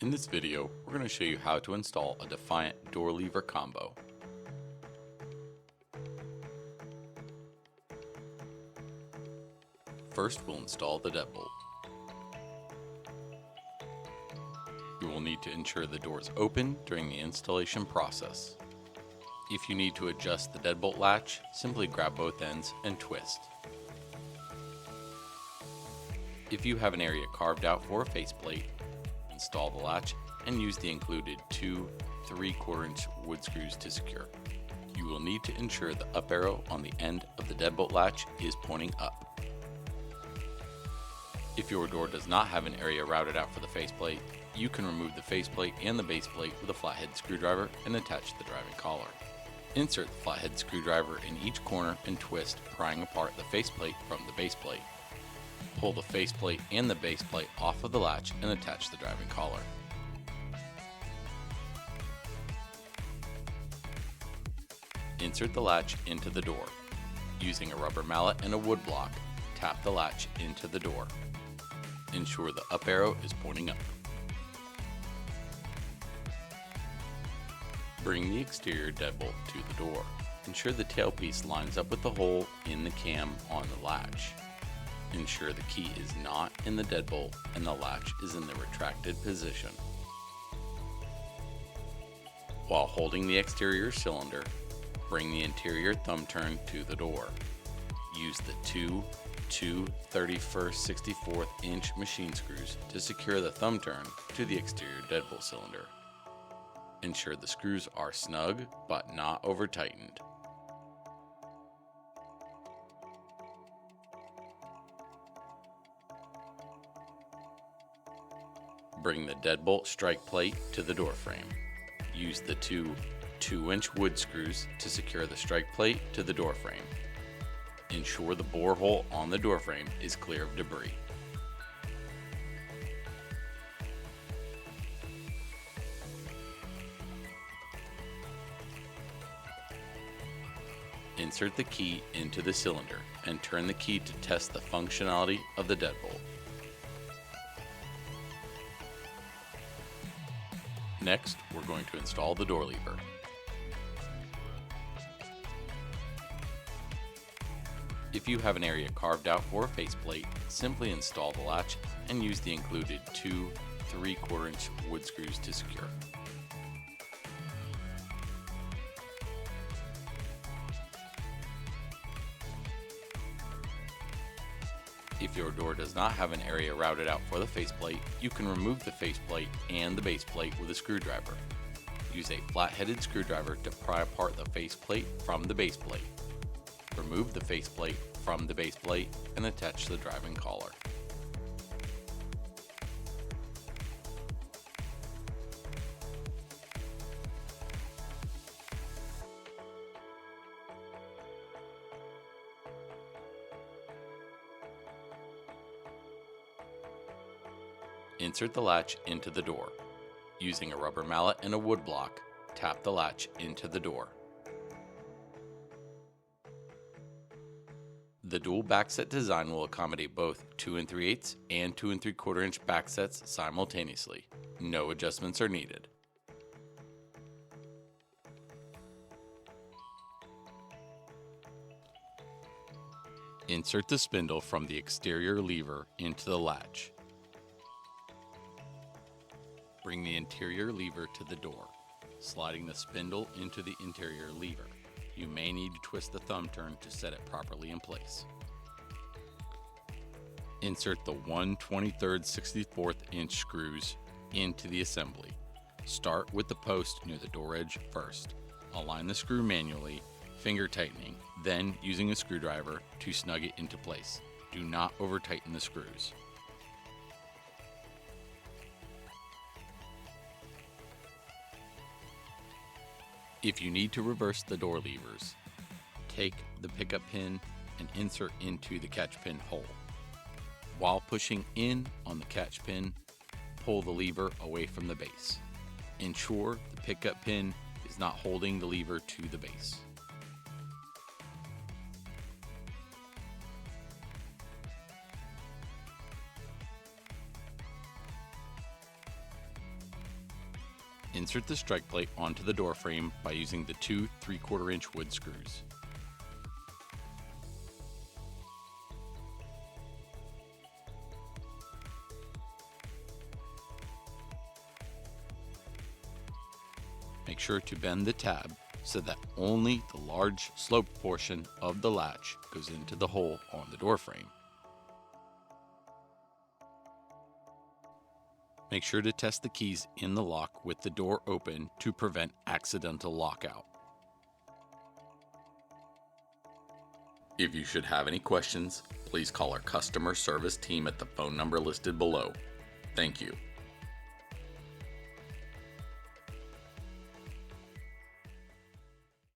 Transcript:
In this video, we're going to show you how to install a Defiant door lever combo. First, we'll install the deadbolt. You will need to ensure the door is open during the installation process. If you need to adjust the deadbolt latch, simply grab both ends and twist. If you have an area carved out for a faceplate, install the latch and use the included two 3/4 inch wood screws to secure. You will need to ensure the up arrow on the end of the deadbolt latch is pointing up. If your door does not have an area routed out for the faceplate, you can remove the faceplate and the base plate with a flathead screwdriver and attach the driving collar. Insert the flathead screwdriver in each corner and twist, prying apart the faceplate from the base plate. Pull the faceplate and the base plate off of the latch and attach the driving collar. Insert the latch into the door. Using a rubber mallet and a wood block, tap the latch into the door. Ensure the up arrow is pointing up. Bring the exterior deadbolt to the door. Ensure the tailpiece lines up with the hole in the cam on the latch. Ensure the key is not in the deadbolt and the latch is in the retracted position. While holding the exterior cylinder, bring the interior thumb turn to the door. Use the two 31/64 inch machine screws to secure the thumb turn to the exterior deadbolt cylinder. Ensure the screws are snug but not over tightened. Bring the deadbolt strike plate to the door frame. Use the two 2-inch wood screws to secure the strike plate to the door frame. Ensure the bore hole on the door frame is clear of debris. Insert the key into the cylinder and turn the key to test the functionality of the deadbolt. Next, we're going to install the door lever. If you have an area carved out for a faceplate, simply install the latch and use the included two 3/4 inch wood screws to secure. If your door does not have an area routed out for the faceplate, you can remove the faceplate and the base plate with a screwdriver. Use a flat-headed screwdriver to pry apart the faceplate from the base plate. Remove the faceplate from the base plate and attach the driving collar. Insert the latch into the door. Using a rubber mallet and a wood block, tap the latch into the door. The dual backset design will accommodate both 2 3/8 and 2 3/4 inch backsets simultaneously. No adjustments are needed. Insert the spindle from the exterior lever into the latch. Bring the interior lever to the door, sliding the spindle into the interior lever. You may need to twist the thumb turn to set it properly in place. Insert the 1/23 64 inch screws into the assembly. Start with the post near the door edge first. Align the screw manually, finger tightening, then using a screwdriver to snug it into place. Do not over tighten the screws. If you need to reverse the door levers, take the pickup pin and insert into the catch pin hole. While pushing in on the catch pin, pull the lever away from the base. Ensure the pickup pin is not holding the lever to the base. Insert the strike plate onto the door frame by using the two 3/4 inch wood screws. Make sure to bend the tab so that only the large sloped portion of the latch goes into the hole on the door frame. Make sure to test the keys in the lock with the door open to prevent accidental lockout. If you should have any questions, please call our customer service team at the phone number listed below. Thank you.